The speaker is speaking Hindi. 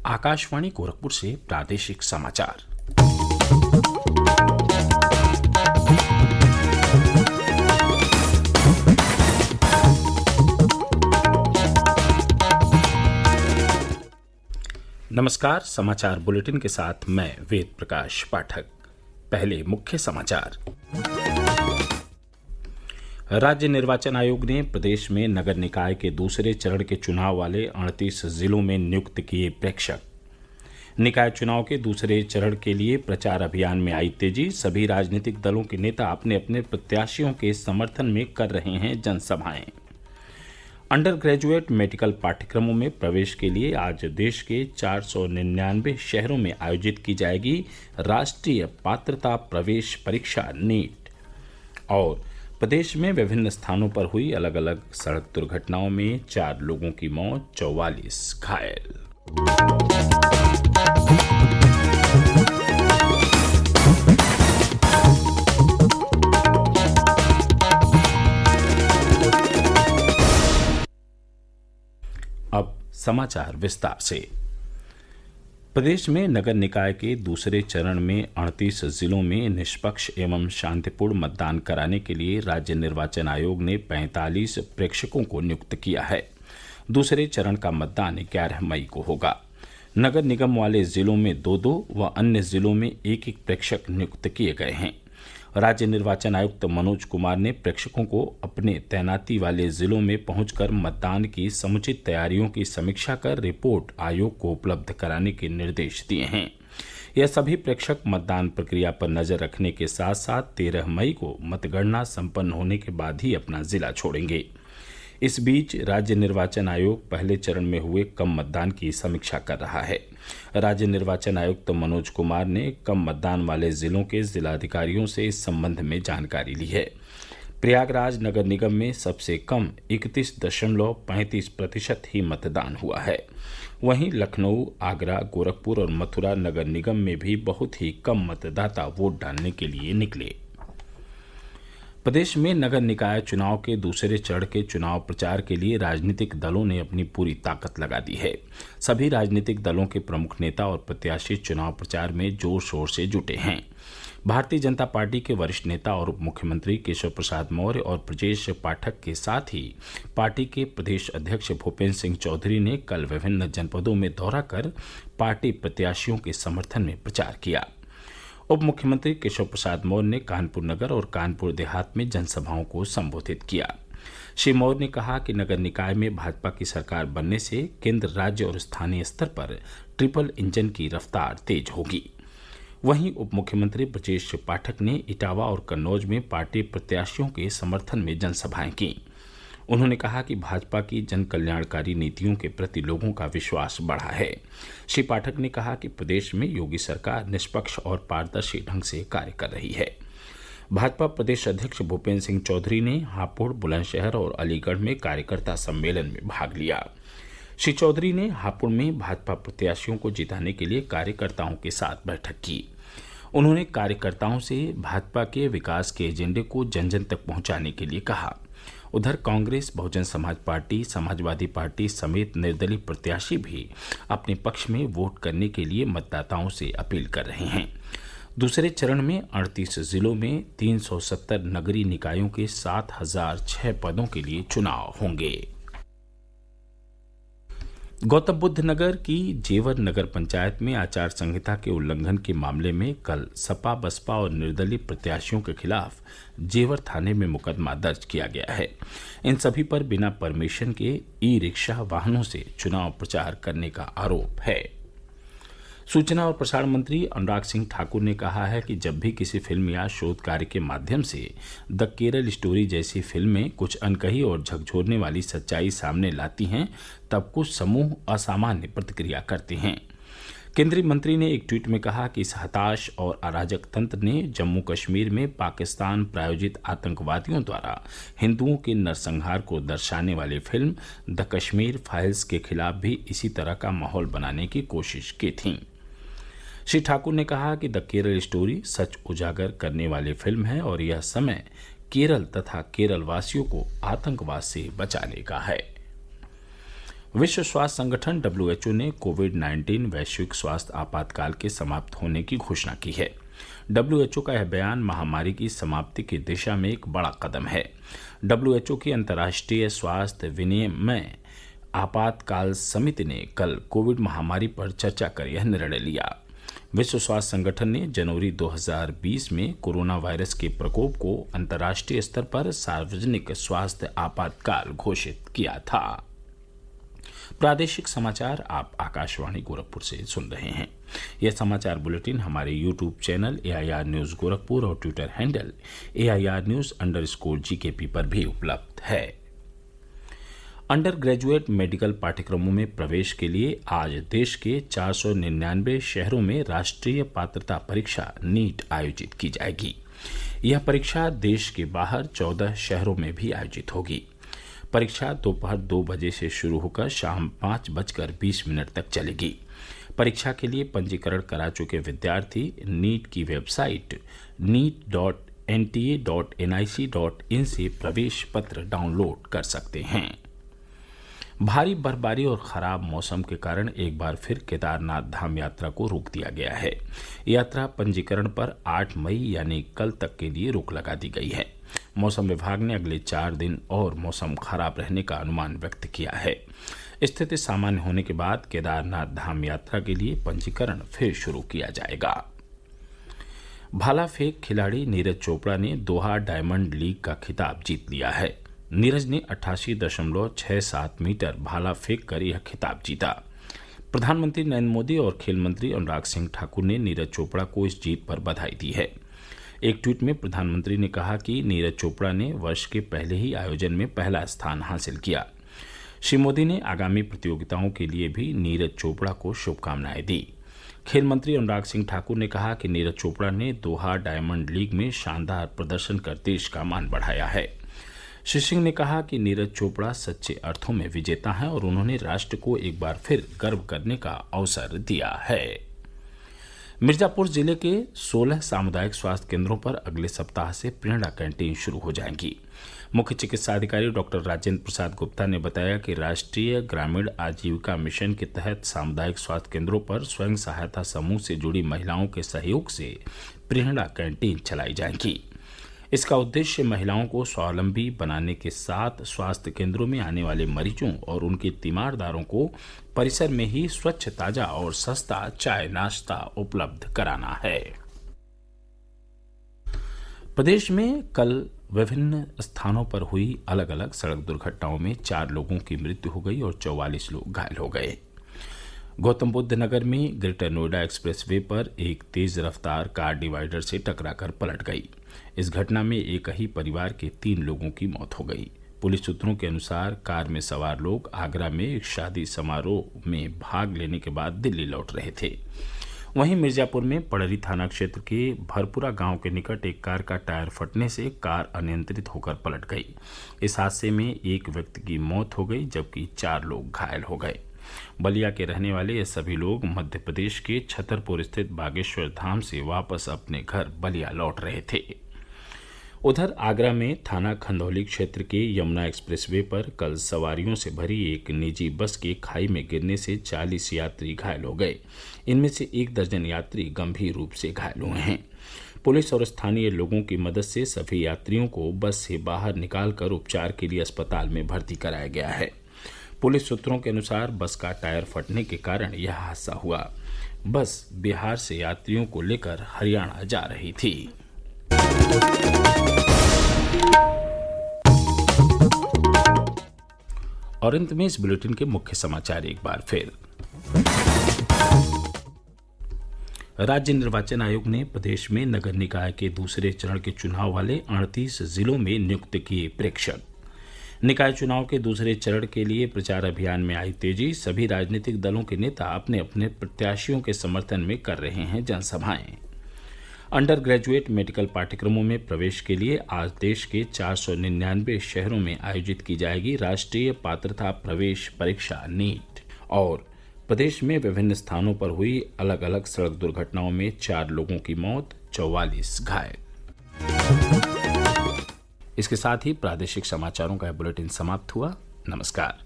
आकाशवाणी गोरखपुर से प्रादेशिक समाचार। नमस्कार, समाचार बुलेटिन के साथ मैं वेद प्रकाश पाठक। पहले मुख्य समाचार। राज्य निर्वाचन आयोग ने प्रदेश में नगर निकाय के दूसरे चरण के चुनाव वाले 38 जिलों में नियुक्त किए प्रेक्षक। निकाय चुनाव के दूसरे चरण के लिए प्रचार अभियान में आई तेजी। सभी राजनीतिक दलों के नेता अपने अपने प्रत्याशियों के समर्थन में कर रहे हैं जनसभाएं। अंडर ग्रेजुएट मेडिकल पाठ्यक्रमों में प्रवेश के लिए आज देश के 499 शहरों में आयोजित की जाएगी राष्ट्रीय पात्रता प्रवेश परीक्षा नीट। और प्रदेश में विभिन्न स्थानों पर हुई अलग अलग सड़क दुर्घटनाओं में 4 लोगों की मौत, 44 घायल। अब समाचार विस्तार से। प्रदेश में नगर निकाय के दूसरे चरण में 38 जिलों में निष्पक्ष एवं शांतिपूर्ण मतदान कराने के लिए राज्य निर्वाचन आयोग ने 45 प्रेक्षकों को नियुक्त किया है। दूसरे चरण का मतदान 11 मई को होगा। नगर निगम वाले जिलों में 2-2 व अन्य जिलों में 1-1 प्रेक्षक नियुक्त किए गए हैं। राज्य निर्वाचन आयुक्त मनोज कुमार ने प्रेक्षकों को अपने तैनाती वाले जिलों में पहुंचकर मतदान की समुचित तैयारियों की समीक्षा कर रिपोर्ट आयोग को उपलब्ध कराने के निर्देश दिए हैं। यह सभी प्रेक्षक मतदान प्रक्रिया पर नजर रखने के साथ साथ 13 मई को मतगणना संपन्न होने के बाद ही अपना जिला छोड़ेंगे। इस बीच राज्य निर्वाचन आयोग पहले चरण में हुए कम मतदान की समीक्षा कर रहा है। राज्य निर्वाचन आयुक्त मनोज कुमार ने कम मतदान वाले जिलों के जिलाधिकारियों से इस संबंध में जानकारी ली है। प्रयागराज नगर निगम में सबसे कम 31.35% ही मतदान हुआ है। वहीं लखनऊ, आगरा, गोरखपुर और मथुरा नगर निगम में भी बहुत ही कम मतदाता वोट डालने के लिए निकले। प्रदेश में नगर निकाय चुनाव के दूसरे चरण के चुनाव प्रचार के लिए राजनीतिक दलों ने अपनी पूरी ताकत लगा दी है। सभी राजनीतिक दलों के प्रमुख नेता और प्रत्याशी चुनाव प्रचार में जोर शोर से जुटे हैं। भारतीय जनता पार्टी के वरिष्ठ नेता और उप मुख्यमंत्री केशव प्रसाद मौर्य और ब्रजेश पाठक के साथ ही पार्टी के प्रदेश अध्यक्ष भूपेन्द्र सिंह चौधरी ने कल विभिन्न जनपदों में दौरा कर पार्टी प्रत्याशियों के समर्थन में प्रचार किया। उप मुख्यमंत्री केशव प्रसाद मौर्य ने कानपुर नगर और कानपुर देहात में जनसभाओं को संबोधित किया। श्री मौर्य ने कहा कि नगर निकाय में भाजपा की सरकार बनने से केंद्र, राज्य और स्थानीय स्तर पर ट्रिपल इंजन की रफ्तार तेज होगी। वहीं उप मुख्यमंत्री ब्रजेश पाठक ने इटावा और कन्नौज में पार्टी प्रत्याशियों के समर्थन में जनसभाएं की। उन्होंने कहा कि भाजपा की जन कल्याणकारी नीतियों के प्रति लोगों का विश्वास बढ़ा है। श्री पाठक ने कहा कि प्रदेश में योगी सरकार निष्पक्ष और पारदर्शी ढंग से कार्य कर रही है। भाजपा प्रदेश अध्यक्ष भूपेन्द्र सिंह चौधरी ने हापुड़, बुलंदशहर और अलीगढ़ में कार्यकर्ता सम्मेलन में भाग लिया। श्री चौधरी ने हापुड़ में भाजपा प्रत्याशियों को जिताने के लिए कार्यकर्ताओं के साथ बैठक की। उन्होंने कार्यकर्ताओं से भाजपा के विकास के एजेंडे को जन जन तक पहुंचाने के लिए कहा। उधर कांग्रेस, बहुजन समाज पार्टी, समाजवादी पार्टी समेत निर्दलीय प्रत्याशी भी अपने पक्ष में वोट करने के लिए मतदाताओं से अपील कर रहे हैं। दूसरे चरण में 38 जिलों में 370 नगरीय निकायों के 7006 पदों के लिए चुनाव होंगे। गौतम बुद्ध नगर की जेवर नगर पंचायत में आचार संहिता के उल्लंघन के मामले में कल सपा, बसपा और निर्दलीय प्रत्याशियों के खिलाफ जेवर थाने में मुकदमा दर्ज किया गया है। इन सभी पर बिना परमिशन के ई-रिक्शा वाहनों से चुनाव प्रचार करने का आरोप है। सूचना और प्रसारण मंत्री अनुराग सिंह ठाकुर ने कहा है कि जब भी किसी फिल्म या शोध कार्य के माध्यम से द केरल स्टोरी जैसी फिल्में कुछ अनकही और झकझोरने वाली सच्चाई सामने लाती हैं, तब कुछ समूह असामान्य प्रतिक्रिया करते हैं। केंद्रीय मंत्री ने एक ट्वीट में कहा कि इस हताश और अराजक तंत्र ने जम्मू कश्मीर में पाकिस्तान प्रायोजित आतंकवादियों द्वारा हिंदुओं के नरसंहार को दर्शाने वाली फिल्म द कश्मीर फाइल्स के खिलाफ भी इसी तरह का माहौल बनाने की कोशिश की थी। श्री ठाकुर ने कहा कि द केरल स्टोरी सच उजागर करने वाली फिल्म है और यह समय केरल तथा केरल वासियों को आतंकवाद से बचाने का है। विश्व स्वास्थ्य संगठन WHO ने कोविड-19 वैश्विक स्वास्थ्य आपातकाल के समाप्त होने की घोषणा की है। WHO का यह बयान महामारी की समाप्ति की दिशा में एक बड़ा कदम है। WHO की अंतर्राष्ट्रीय स्वास्थ्य विनियमन आपातकाल समिति ने कल कोविड महामारी पर चर्चा कर यह निर्णय लिया। विश्व स्वास्थ्य संगठन ने जनवरी 2020 में कोरोना वायरस के प्रकोप को अंतर्राष्ट्रीय स्तर पर सार्वजनिक स्वास्थ्य आपातकाल घोषित किया था। प्रादेशिक समाचार आप आकाशवाणी गोरखपुर से सुन रहे हैं। यह समाचार बुलेटिन हमारे YouTube channel AIR news Gorakhpur और ट्विटर हैंडल AIR_GKP पर भी उपलब्ध है। अंडर ग्रेजुएट मेडिकल पाठ्यक्रमों में प्रवेश के लिए आज देश के 499 शहरों में राष्ट्रीय पात्रता परीक्षा नीट आयोजित की जाएगी। यह परीक्षा देश के बाहर 14 शहरों में भी आयोजित होगी। परीक्षा दोपहर 2 बजे से शुरू होकर शाम 5:20 तक चलेगी। परीक्षा के लिए पंजीकरण करा चुके विद्यार्थी नीट की वेबसाइट neet.nta.nic.in से प्रवेश पत्र डाउनलोड कर सकते हैं। भारी बर्फबारी और खराब मौसम के कारण एक बार फिर केदारनाथ धाम यात्रा को रोक दिया गया है। यात्रा पंजीकरण पर 8 मई यानी कल तक के लिए रोक लगा दी गई है। मौसम विभाग ने अगले 4 दिन और मौसम खराब रहने का अनुमान व्यक्त किया है। स्थिति सामान्य होने के बाद केदारनाथ धाम यात्रा के लिए पंजीकरण फिर शुरू किया जाएगा। भाला फेंक खिलाड़ी नीरज चोपड़ा ने दोहा डायमंड लीग का खिताब जीत लिया है। नीरज ने 88.67 मीटर भाला फेंक कर यह खिताब जीता। प्रधानमंत्री नरेंद्र मोदी और खेल मंत्री अनुराग सिंह ठाकुर ने नीरज चोपड़ा को इस जीत पर बधाई दी है। एक ट्वीट में प्रधानमंत्री ने कहा कि नीरज चोपड़ा ने वर्ष के पहले ही आयोजन में पहला स्थान हासिल किया। श्री मोदी ने आगामी प्रतियोगिताओं के लिए भी नीरज चोपड़ा को शुभकामनाएं दी। खेल मंत्री अनुराग सिंह ठाकुर ने कहा कि नीरज चोपड़ा ने दोहा डायमंड लीग में शानदार प्रदर्शन कर देश का मान बढ़ाया है। श्री सिंह ने कहा कि नीरज चोपड़ा सच्चे अर्थों में विजेता हैं और उन्होंने राष्ट्र को एक बार फिर गर्व करने का अवसर दिया है। मिर्जापुर जिले के 16 सामुदायिक स्वास्थ्य केंद्रों पर अगले सप्ताह से प्रेरणा कैंटीन शुरू हो जाएंगी। मुख्य चिकित्सा अधिकारी डॉक्टर राजेंद्र प्रसाद गुप्ता ने बताया कि राष्ट्रीय ग्रामीण आजीविका मिशन के तहत सामुदायिक स्वास्थ्य केंद्रों पर स्वयं सहायता समूह से जुड़ी महिलाओं के सहयोग से प्रेरणा कैंटीन चलाई जाएंगी। इसका उद्देश्य महिलाओं को स्वावलंबी बनाने के साथ स्वास्थ्य केंद्रों में आने वाले मरीजों और उनके तीमारदारों को परिसर में ही स्वच्छ, ताजा और सस्ता चाय नाश्ता उपलब्ध कराना है। प्रदेश में कल विभिन्न स्थानों पर हुई अलग अलग सड़क दुर्घटनाओं में 4 लोगों की मृत्यु हो गई और 44 लोग घायल हो गए। गौतम बुद्ध नगर में ग्रेटर नोएडा एक्सप्रेसवे पर एक तेज रफ्तार कार डिवाइडर से टकराकर पलट गई। इस घटना में एक ही परिवार के 3 लोगों की मौत हो गई। पुलिस सूत्रों के अनुसार कार में सवार लोग आगरा में एक शादी समारोह में भाग लेने के बाद दिल्ली लौट रहे थे। वहीं मिर्जापुर में पड़री थाना क्षेत्र के भरपुरा गांव के निकट एक कार का टायर फटने से कार अनियंत्रित होकर पलट गई। इस हादसे में एक व्यक्ति की मौत हो गई जबकि 4 लोग घायल हो गए। बलिया के रहने वाले ये सभी लोग मध्य प्रदेश के छतरपुर स्थित बागेश्वर धाम से वापस अपने घर बलिया लौट रहे थे। उधर आगरा में थाना खंदौली क्षेत्र के यमुना एक्सप्रेसवे पर कल सवारियों से भरी एक निजी बस के खाई में गिरने से 40 यात्री घायल हो गए। इनमें से 1 दर्जन यात्री गंभीर रूप से घायल हुए हैं। पुलिस और स्थानीय लोगों की मदद से सभी यात्रियों को बस से बाहर निकालकर उपचार के लिए अस्पताल में भर्ती कराया गया है। पुलिस सूत्रों के अनुसार बस का टायर फटने के कारण यह हादसा हुआ। बस बिहार से यात्रियों को लेकर हरियाणा जा रही थी। और अंत में इस बुलेटिन के मुख्य समाचार एक बार फिर। राज्य निर्वाचन आयोग ने प्रदेश में नगर निकाय के दूसरे चरण के चुनाव वाले 38 जिलों में नियुक्त किए प्रेक्षक। निकाय चुनाव के दूसरे चरण के लिए प्रचार अभियान में आई तेजी। सभी राजनीतिक दलों के नेता अपने अपने प्रत्याशियों के समर्थन में कर रहे हैं जनसभाएं। अंडर ग्रेजुएट मेडिकल पाठ्यक्रमों में प्रवेश के लिए आज देश के 499 शहरों में आयोजित की जाएगी राष्ट्रीय पात्रता प्रवेश परीक्षा नीट। और प्रदेश में विभिन्न स्थानों पर हुई अलग अलग सड़क दुर्घटनाओं में 4 लोगों की मौत, 44 घायल। इसके साथ ही प्रादेशिक समाचारों का बुलेटिन समाप्त हुआ। नमस्कार।